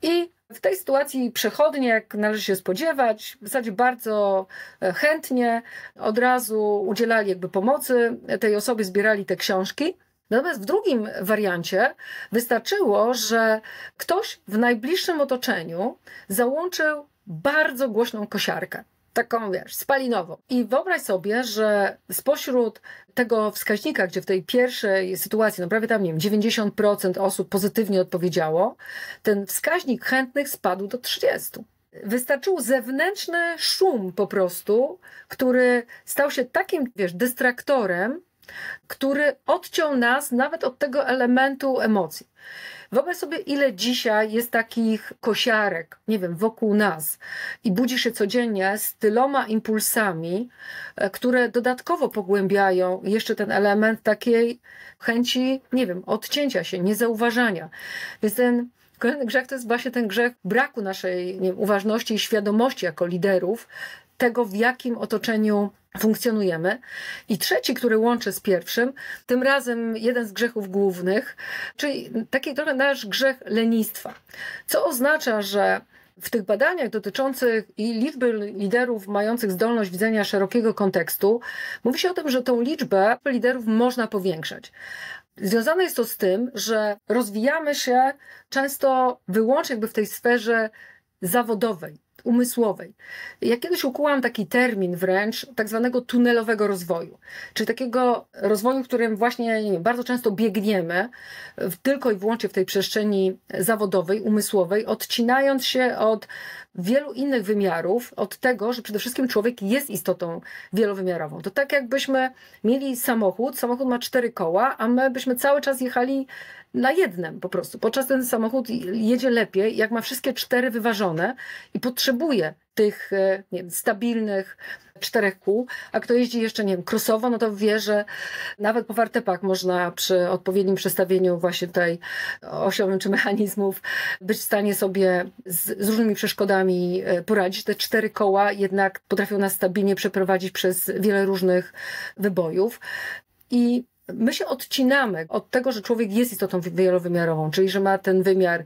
i w tej sytuacji przechodnie, jak należy się spodziewać, w zasadzie bardzo chętnie od razu udzielali pomocy tej osobie, zbierali te książki. Natomiast w drugim wariancie wystarczyło, że ktoś w najbliższym otoczeniu załączył bardzo głośną kosiarkę. Taką, spalinową. I wyobraź sobie, że spośród tego wskaźnika, gdzie w tej pierwszej sytuacji, prawie tam, 90% osób pozytywnie odpowiedziało, ten wskaźnik chętnych spadł do 30%. Wystarczył zewnętrzny szum po prostu, który stał się takim, dystraktorem, który odciął nas nawet od tego elementu emocji. Wyobraź sobie, ile dzisiaj jest takich kosiarek, nie wiem, wokół nas i budzisz się codziennie z tyloma impulsami, które dodatkowo pogłębiają jeszcze ten element takiej chęci, nie wiem, odcięcia się, niezauważania. Więc ten kolejny grzech to jest właśnie ten grzech braku naszej, nie wiem, uważności i świadomości jako liderów tego, w jakim otoczeniu funkcjonujemy. I trzeci, który łączy z pierwszym, tym razem jeden z grzechów głównych, czyli taki trochę nasz grzech lenistwa. Co oznacza, że w tych badaniach dotyczących i liczby liderów mających zdolność widzenia szerokiego kontekstu, mówi się o tym, że tą liczbę liderów można powiększać. Związane jest to z tym, że rozwijamy się często wyłącznie jakby w tej sferze zawodowej, umysłowej. Ja kiedyś ukułam taki termin wręcz tak zwanego tunelowego rozwoju, czyli takiego rozwoju, w którym właśnie, nie wiem, bardzo często biegniemy tylko i wyłącznie w tej przestrzeni zawodowej, umysłowej, odcinając się od wielu innych wymiarów, od tego, że przede wszystkim człowiek jest istotą wielowymiarową. To tak jakbyśmy mieli samochód ma 4 koła, a my byśmy cały czas jechali na jednym po prostu. Podczas ten samochód jedzie lepiej, jak ma wszystkie 4 wyważone i potrzebuje tych, nie wiem, stabilnych 4 kół, a kto jeździ jeszcze, nie wiem, crossowo, no to wie, że nawet po wartepach można przy odpowiednim przestawieniu właśnie tutaj osiowym czy mechanizmów być w stanie sobie z różnymi przeszkodami poradzić. Te 4 koła jednak potrafią nas stabilnie przeprowadzić przez wiele różnych wybojów. I my się odcinamy od tego, że człowiek jest istotą wielowymiarową, czyli że ma ten wymiar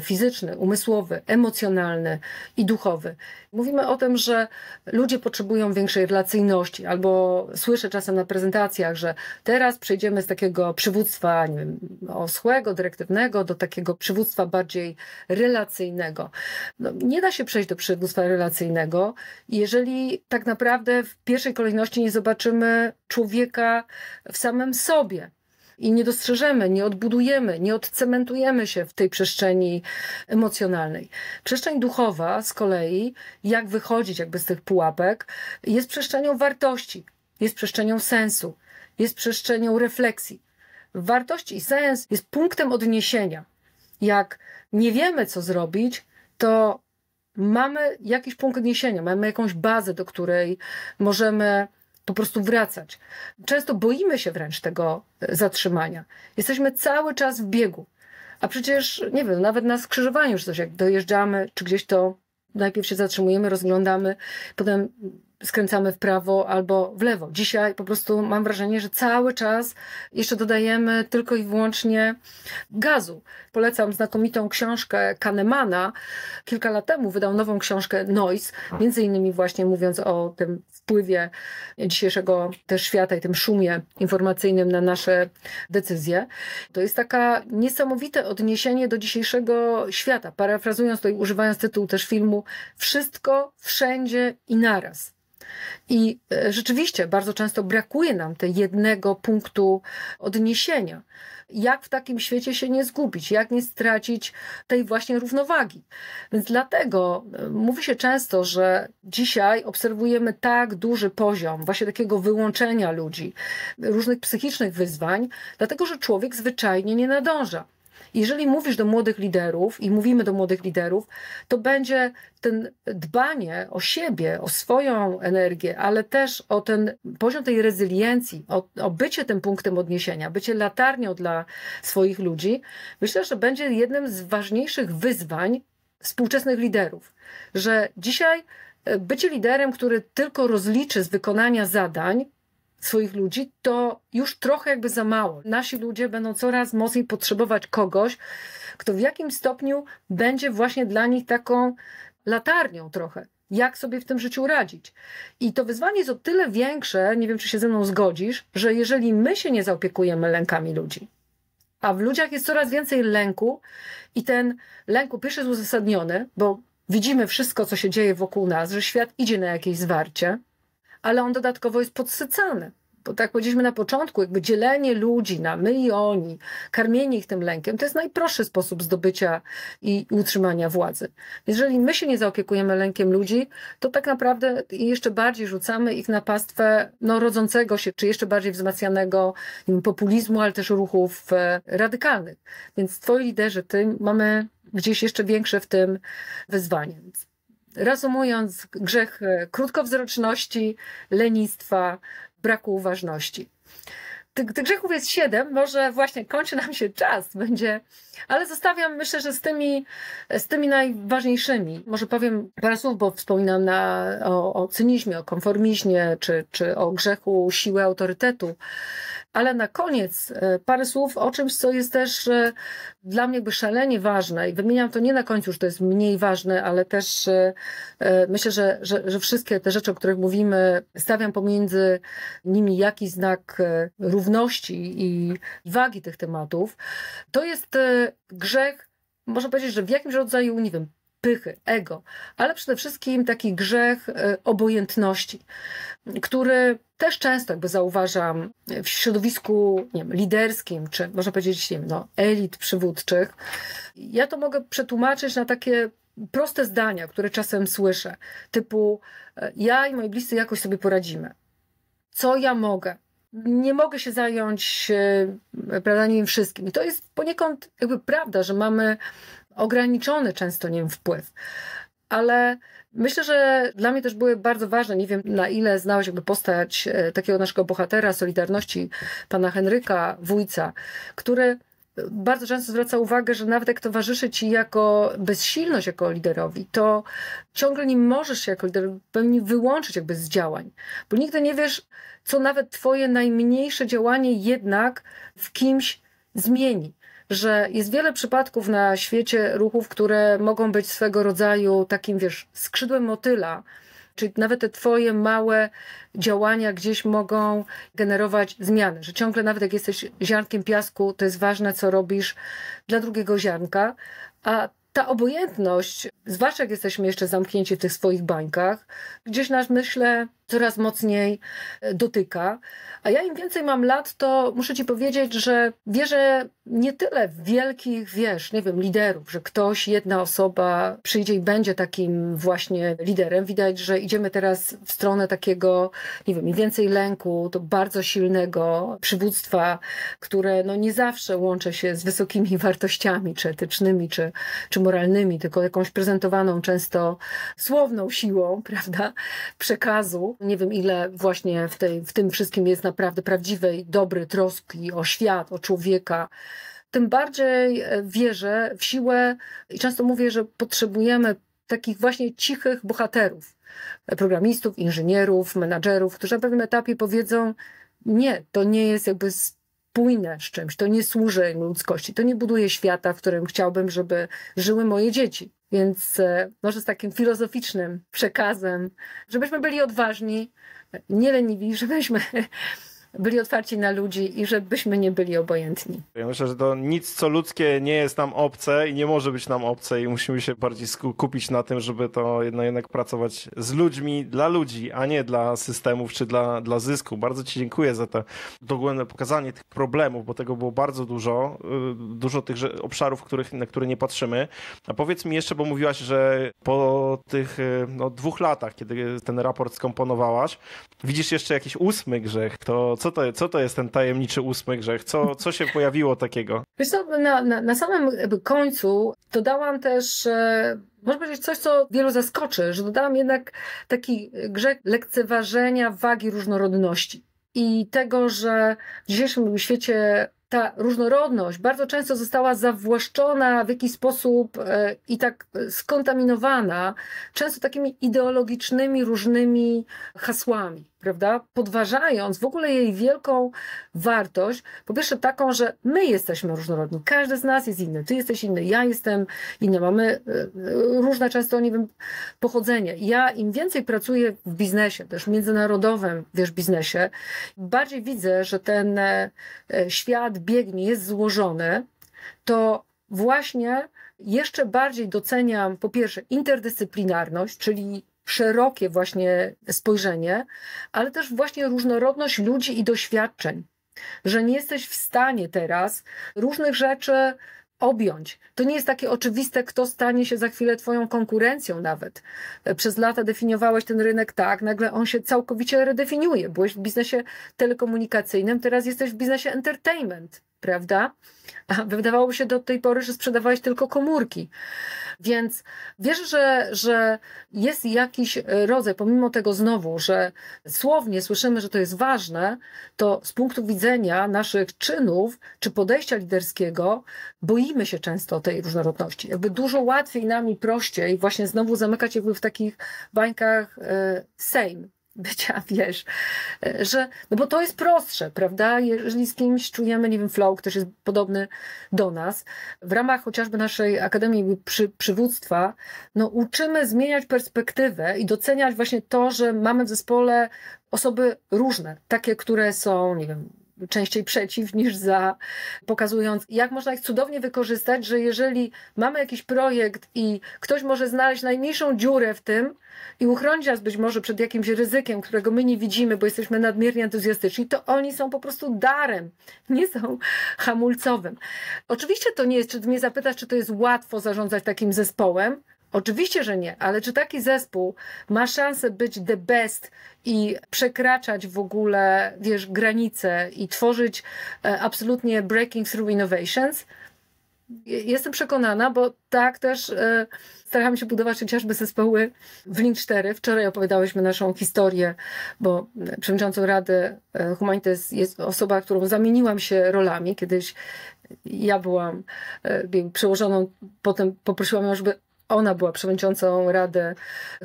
fizyczny, umysłowy, emocjonalny i duchowy. Mówimy o tym, że ludzie potrzebują większej relacyjności, albo słyszę czasem na prezentacjach, że teraz przejdziemy z takiego przywództwa, nie wiem, oschłego, dyrektywnego do takiego przywództwa bardziej relacyjnego. No, nie da się przejść do przywództwa relacyjnego, jeżeli tak naprawdę w pierwszej kolejności nie zobaczymy człowieka w samym sobie i nie dostrzeżemy, nie odbudujemy, nie odcementujemy się w tej przestrzeni emocjonalnej. Przestrzeń duchowa z kolei, jak wychodzić jakby z tych pułapek, jest przestrzenią wartości, jest przestrzenią sensu, jest przestrzenią refleksji. Wartość i sens jest punktem odniesienia. Jak nie wiemy, co zrobić, to mamy jakiś punkt odniesienia, mamy jakąś bazę, do której możemy po prostu wracać. Często boimy się wręcz tego zatrzymania. Jesteśmy cały czas w biegu. A przecież, nie wiem, nawet na skrzyżowaniu czy coś, jak dojeżdżamy, czy gdzieś to najpierw się zatrzymujemy, rozglądamy, potem skręcamy w prawo albo w lewo. Dzisiaj po prostu mam wrażenie, że cały czas jeszcze dodajemy tylko i wyłącznie gazu. Polecam znakomitą książkę Kahnemana. Kilka lat temu wydał nową książkę Noise, między innymi właśnie mówiąc o tym wpływie dzisiejszego też świata i tym szumie informacyjnym na nasze decyzje. To jest taka niesamowite odniesienie do dzisiejszego świata. Parafrazując to i używając tytułu też filmu, wszystko, wszędzie i naraz. I rzeczywiście bardzo często brakuje nam tego jednego punktu odniesienia. Jak w takim świecie się nie zgubić, jak nie stracić tej właśnie równowagi. Więc dlatego mówi się często, że dzisiaj obserwujemy tak duży poziom właśnie takiego wyłączenia ludzi, różnych psychicznych wyzwań, dlatego że człowiek zwyczajnie nie nadąża. Jeżeli mówisz do młodych liderów i mówimy do młodych liderów, to będzie ten dbanie o siebie, o swoją energię, ale też o ten poziom tej rezyliencji, o bycie tym punktem odniesienia, bycie latarnią dla swoich ludzi. Myślę, że będzie jednym z ważniejszych wyzwań współczesnych liderów, że dzisiaj bycie liderem, który tylko rozliczy z wykonania zadań swoich ludzi, to już trochę jakby za mało. Nasi ludzie będą coraz mocniej potrzebować kogoś, kto w jakimś stopniu będzie właśnie dla nich taką latarnią trochę. Jak sobie w tym życiu radzić. I to wyzwanie jest o tyle większe, nie wiem, czy się ze mną zgodzisz, że jeżeli my się nie zaopiekujemy lękami ludzi, a w ludziach jest coraz więcej lęku i ten lęk po pierwsze jest uzasadniony, bo widzimy wszystko, co się dzieje wokół nas, że świat idzie na jakieś zwarcie, ale on dodatkowo jest podsycany. Bo tak powiedzieliśmy na początku, jakby dzielenie ludzi na my i oni, karmienie ich tym lękiem, to jest najprostszy sposób zdobycia i utrzymania władzy. Jeżeli my się nie zaopiekujemy lękiem ludzi, to tak naprawdę jeszcze bardziej rzucamy ich na pastwę rodzącego się, czy jeszcze bardziej wzmacnianego populizmu, ale też ruchów radykalnych. Więc twoi liderzy, mamy gdzieś jeszcze większe w tym wyzwanie. Reasumując, grzech krótkowzroczności, lenistwa, braku uważności. Tych grzechów jest 7, może właśnie kończy nam się czas, ale zostawiam, myślę, że z tymi najważniejszymi. Może powiem parę słów, bo wspominam o cynizmie, o konformizmie, czy o grzechu siły autorytetu. Ale na koniec parę słów o czymś, co jest też dla mnie jakby szalenie ważne i wymieniam to nie na końcu, że to jest mniej ważne, ale też myślę, że wszystkie te rzeczy, o których mówimy, stawiam pomiędzy nimi jakiś znak równości i wagi tych tematów. To jest grzech, można powiedzieć, że w jakimś rodzaju, nie wiem, pychy, ego, ale przede wszystkim taki grzech obojętności, który też często jakby zauważam w środowisku, nie wiem, liderskim, czy można powiedzieć, nie wiem, elit przywódczych. Ja to mogę przetłumaczyć na takie proste zdania, które czasem słyszę, typu ja i moi bliscy jakoś sobie poradzimy. Co ja mogę? Nie mogę się zająć, prawda, nie wiem, wszystkim. I to jest poniekąd jakby prawda, że mamy ograniczony często, nie wiem, wpływ. Ale myślę, że dla mnie też były bardzo ważne, nie wiem na ile znałeś jakby postać takiego naszego bohatera Solidarności, pana Henryka Wójca, który bardzo często zwraca uwagę, że nawet jak towarzyszy ci jako bezsilność jako liderowi, to ciągle nie możesz się jako lider pewnie wyłączyć jakby z działań, bo nigdy nie wiesz, co nawet twoje najmniejsze działanie jednak w kimś zmieni. Że jest wiele przypadków na świecie ruchów, które mogą być swego rodzaju takim, wiesz, skrzydłem motyla, czyli nawet te twoje małe działania gdzieś mogą generować zmiany, że ciągle nawet jak jesteś ziarnkiem piasku, to jest ważne, co robisz dla drugiego ziarnka, a ta obojętność, zwłaszcza jak jesteśmy jeszcze zamknięci w tych swoich bańkach, gdzieś nas, myślę, coraz mocniej dotyka. A ja im więcej mam lat, to muszę ci powiedzieć, że wierzę nie tyle w wielkich, wiesz, nie wiem, liderów, że ktoś, jedna osoba przyjdzie i będzie takim właśnie liderem. Widać, że idziemy teraz w stronę takiego, nie wiem, im więcej lęku, to bardzo silnego przywództwa, które nie zawsze łączy się z wysokimi wartościami, czy etycznymi, czy moralnymi, tylko jakąś prezentowaną często słowną siłą, prawda, przekazu. Nie wiem, ile właśnie w tym wszystkim jest naprawdę prawdziwej, dobrej troski o świat, o człowieka. Tym bardziej wierzę w siłę i często mówię, że potrzebujemy takich właśnie cichych bohaterów, programistów, inżynierów, menadżerów, którzy na pewnym etapie powiedzą, nie, to nie jest jakby spójne z czymś, to nie służy ludzkości, to nie buduje świata, w którym chciałbym, żeby żyły moje dzieci. Więc może z takim filozoficznym przekazem, żebyśmy byli odważni, nie leniwi, żebyśmy byli otwarci na ludzi i żebyśmy nie byli obojętni. Ja myślę, że to nic, co ludzkie, nie jest nam obce i nie może być nam obce i musimy się bardziej skupić na tym, żeby to jednak pracować z ludźmi, dla ludzi, a nie dla systemów czy dla zysku. Bardzo ci dziękuję za to dogłębne pokazanie tych problemów, bo tego było bardzo dużo tych obszarów, na które nie patrzymy. A powiedz mi jeszcze, bo mówiłaś, że po tych 2 latach, kiedy ten raport skomponowałaś, widzisz jeszcze jakiś 8 grzech, to co to jest ten tajemniczy 8 grzech? Co się pojawiło takiego? Wiesz co, na samym końcu dodałam też, można powiedzieć, coś, co wielu zaskoczy, że dodałam jednak taki grzech lekceważenia wagi różnorodności i tego, że w dzisiejszym świecie ta różnorodność bardzo często została zawłaszczona w jakiś sposób i tak skontaminowana często takimi ideologicznymi różnymi hasłami, prawda? Podważając w ogóle jej wielką wartość, po pierwsze taką, że my jesteśmy różnorodni, każdy z nas jest inny, ty jesteś inny, ja jestem inny, mamy różne często, nie wiem, pochodzenie. Ja im więcej pracuję w biznesie, też międzynarodowym, wiesz, biznesie, bardziej widzę, że ten świat biegnie, jest złożony, to właśnie jeszcze bardziej doceniam po pierwsze interdyscyplinarność, czyli szerokie właśnie spojrzenie, ale też właśnie różnorodność ludzi i doświadczeń, że nie jesteś w stanie teraz różnych rzeczy objąć. To nie jest takie oczywiste, kto stanie się za chwilę twoją konkurencją nawet. Przez lata definiowałeś ten rynek tak, nagle on się całkowicie redefiniuje. Byłeś w biznesie telekomunikacyjnym, teraz jesteś w biznesie entertainment, prawda? A wydawałoby się do tej pory, że sprzedawałeś tylko komórki. Więc wierzę, że jest jakiś rodzaj, pomimo tego znowu, że słownie słyszymy, że to jest ważne, to z punktu widzenia naszych czynów czy podejścia liderskiego boimy się często tej różnorodności. Jakby dużo łatwiej nam i prościej właśnie znowu zamykać jakby w takich bańkach same. Bycia, wiesz, że, no bo to jest prostsze, prawda? Jeżeli z kimś czujemy, nie wiem, flow, ktoś jest podobny do nas, w ramach chociażby naszej Akademii Przywództwa, no uczymy zmieniać perspektywę i doceniać właśnie to, że mamy w zespole osoby różne, takie, które są, nie wiem, częściej przeciw niż za, pokazując, jak można ich cudownie wykorzystać, że jeżeli mamy jakiś projekt i ktoś może znaleźć najmniejszą dziurę w tym i uchronić nas być może przed jakimś ryzykiem, którego my nie widzimy, bo jesteśmy nadmiernie entuzjastyczni, to oni są po prostu darem, nie są hamulcowym. Oczywiście to nie jest, czy ty mnie zapytasz, czy to jest łatwo zarządzać takim zespołem? Oczywiście, że nie, ale czy taki zespół ma szansę być the best i przekraczać w ogóle, wiesz, granice i tworzyć absolutnie breaking through innovations? Jestem przekonana, bo tak też staramy się budować chociażby zespoły w Lean 4. Wczoraj opowiadałyśmy naszą historię, bo przewodniczącą Rady Humanities jest osoba, którą zamieniłam się rolami. Kiedyś ja byłam przełożoną, potem poprosiłam ją, żeby ona była przewodniczącą Rady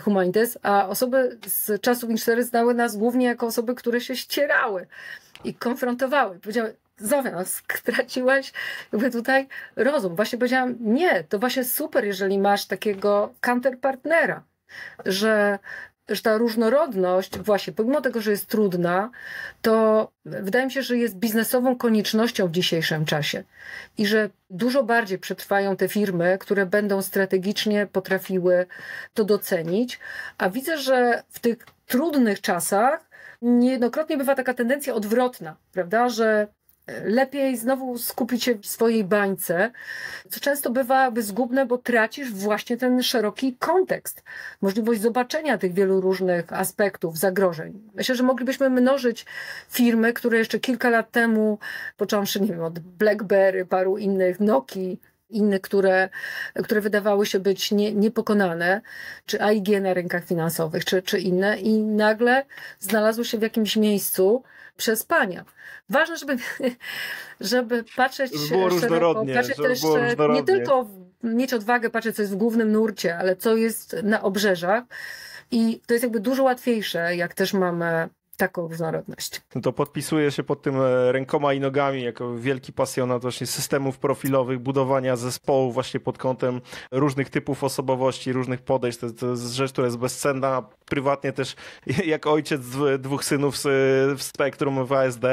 Humanities, a osoby z czasów Lean 4 znały nas głównie jako osoby, które się ścierały i konfrontowały. Powiedziały: Zofia, no, straciłaś jakby tutaj rozum. Właśnie powiedziałam, nie, to właśnie super, jeżeli masz takiego counterpartnera, że ta różnorodność właśnie, pomimo tego, że jest trudna, to wydaje mi się, że jest biznesową koniecznością w dzisiejszym czasie i że dużo bardziej przetrwają te firmy, które będą strategicznie potrafiły to docenić, a widzę, że w tych trudnych czasach niejednokrotnie bywa taka tendencja odwrotna, prawda, że lepiej znowu skupić się w swojej bańce, co często bywa zgubne, bo tracisz właśnie ten szeroki kontekst, możliwość zobaczenia tych wielu różnych aspektów, zagrożeń. Myślę, że moglibyśmy mnożyć firmy, które jeszcze kilka lat temu, począwszy, nie wiem, od BlackBerry, paru innych, Nokii, innych, które wydawały się być niepokonane, czy AIG na rynkach finansowych, czy inne, i nagle znalazły się w jakimś miejscu przespania. Ważne, żeby patrzeć szeroko, patrzeć też nie tylko mieć odwagę patrzeć, co jest w głównym nurcie, ale co jest na obrzeżach, i to jest jakby dużo łatwiejsze, jak też mamy taką różnorodność. No to podpisuję się pod tym rękoma i nogami, jako wielki pasjonat właśnie systemów profilowych, budowania zespołu właśnie pod kątem różnych typów osobowości, różnych podejść. To jest rzecz, która jest bezcenna. Prywatnie też, jak ojciec dwóch synów w Spektrum w ASD,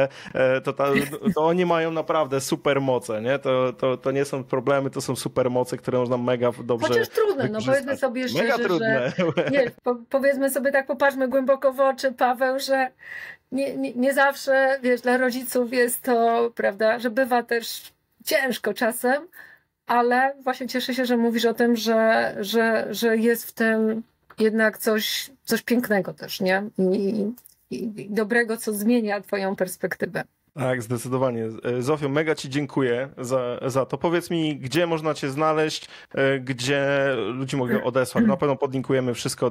to oni mają naprawdę super moce, nie? To nie są problemy, to są super moce, które można mega dobrze Chociaż trudne, no powiedzmy sobie szczerze, mega trudne. Że nie, powiedzmy sobie tak, popatrzmy głęboko w oczy, Paweł, że nie zawsze, wiesz, dla rodziców jest to, prawda, że bywa też ciężko czasem, ale właśnie cieszę się, że mówisz o tym, że jest w tym jednak coś pięknego też, nie? I dobrego, co zmienia twoją perspektywę. Tak, zdecydowanie. Zofio, mega ci dziękuję za to. Powiedz mi, gdzie można cię znaleźć, gdzie ludzi mogą odesłać. Na pewno podlinkujemy wszystko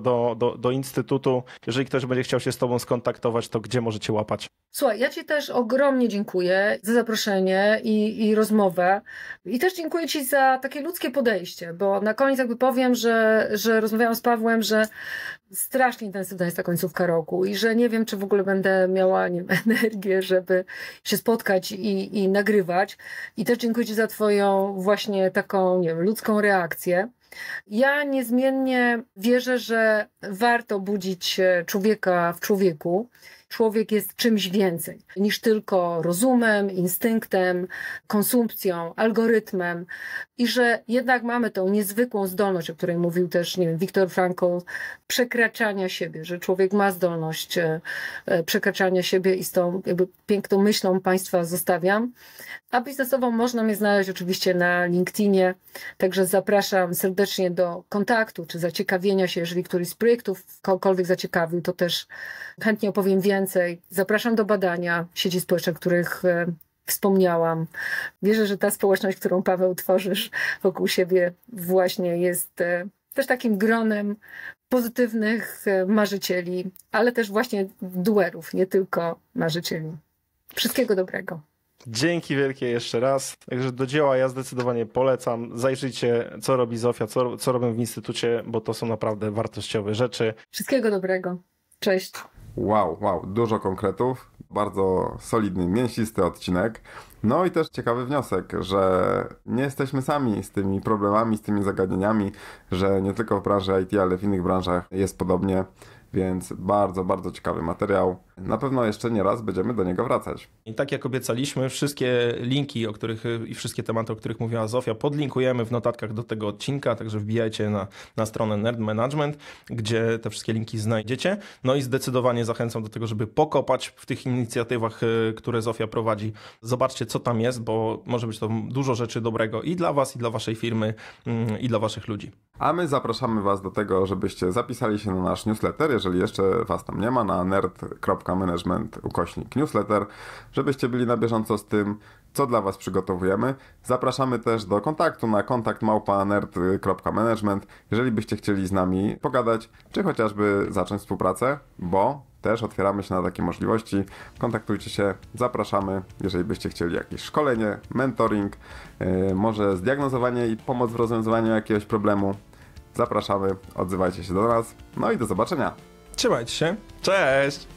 do Instytutu. Jeżeli ktoś będzie chciał się z tobą skontaktować, to gdzie możecie łapać? Słuchaj, ja ci też ogromnie dziękuję za zaproszenie i rozmowę. I też dziękuję ci za takie ludzkie podejście, bo na koniec jakby powiem, że rozmawiałam z Pawłem, że strasznie intensywna jest ta końcówka roku i że nie wiem, czy w ogóle będę miała, nie wiem, energię, żeby się spotkać i nagrywać. I też dziękuję ci za twoją właśnie taką, nie wiem, ludzką reakcję. Ja niezmiennie wierzę, że warto budzić człowieka w człowieku człowiek jest czymś więcej niż tylko rozumem, instynktem, konsumpcją, algorytmem i że jednak mamy tą niezwykłą zdolność, o której mówił też, nie wiem, Viktor Frankl, przekraczania siebie, że człowiek ma zdolność przekraczania siebie i z tą jakby piękną myślą Państwa zostawiam. A biznesowo można mnie znaleźć oczywiście na LinkedInie, także zapraszam serdecznie do kontaktu czy zaciekawienia się, jeżeli któryś z projektów kogokolwiek zaciekawił, to też chętnie opowiem więcej. Zapraszam do badania sieci społecznych, których wspomniałam. Wierzę, że ta społeczność, którą Paweł tworzysz wokół siebie właśnie jest też takim gronem pozytywnych marzycieli, ale też właśnie duerów, nie tylko marzycieli. Wszystkiego dobrego. Dzięki wielkie jeszcze raz. Także do dzieła ja zdecydowanie polecam. Zajrzyjcie, co robi Zofia, co robią w Instytucie, bo to są naprawdę wartościowe rzeczy. Wszystkiego dobrego. Cześć. Wow, dużo konkretów. Bardzo solidny, mięsisty odcinek. No i też ciekawy wniosek, że nie jesteśmy sami z tymi problemami, z tymi zagadnieniami, że nie tylko w branży IT, ale w innych branżach jest podobnie. Więc bardzo ciekawy materiał. Na pewno jeszcze nie raz będziemy do niego wracać. I tak jak obiecaliśmy, wszystkie linki, i wszystkie tematy, o których mówiła Zofia, podlinkujemy w notatkach do tego odcinka, także wbijajcie na stronę Nerd Management, gdzie te wszystkie linki znajdziecie. No i zdecydowanie zachęcam do tego, żeby pokopać w tych inicjatywach, które Zofia prowadzi. Zobaczcie, co tam jest, bo może być to dużo rzeczy dobrego i dla Was, i dla Waszej firmy, i dla Waszych ludzi. A my zapraszamy Was do tego, żebyście zapisali się na nasz newsletter, jeżeli jeszcze Was tam nie ma, na nerd.management/newsletter, żebyście byli na bieżąco z tym, co dla Was przygotowujemy. Zapraszamy też do kontaktu na kontakt@nerd.management, jeżeli byście chcieli z nami pogadać, czy chociażby zacząć współpracę, bo też otwieramy się na takie możliwości. Kontaktujcie się, zapraszamy, jeżeli byście chcieli jakieś szkolenie, mentoring, może zdiagnozowanie i pomoc w rozwiązywaniu jakiegoś problemu. Zapraszamy, odzywajcie się do nas, no i do zobaczenia. Trzymajcie się, cześć!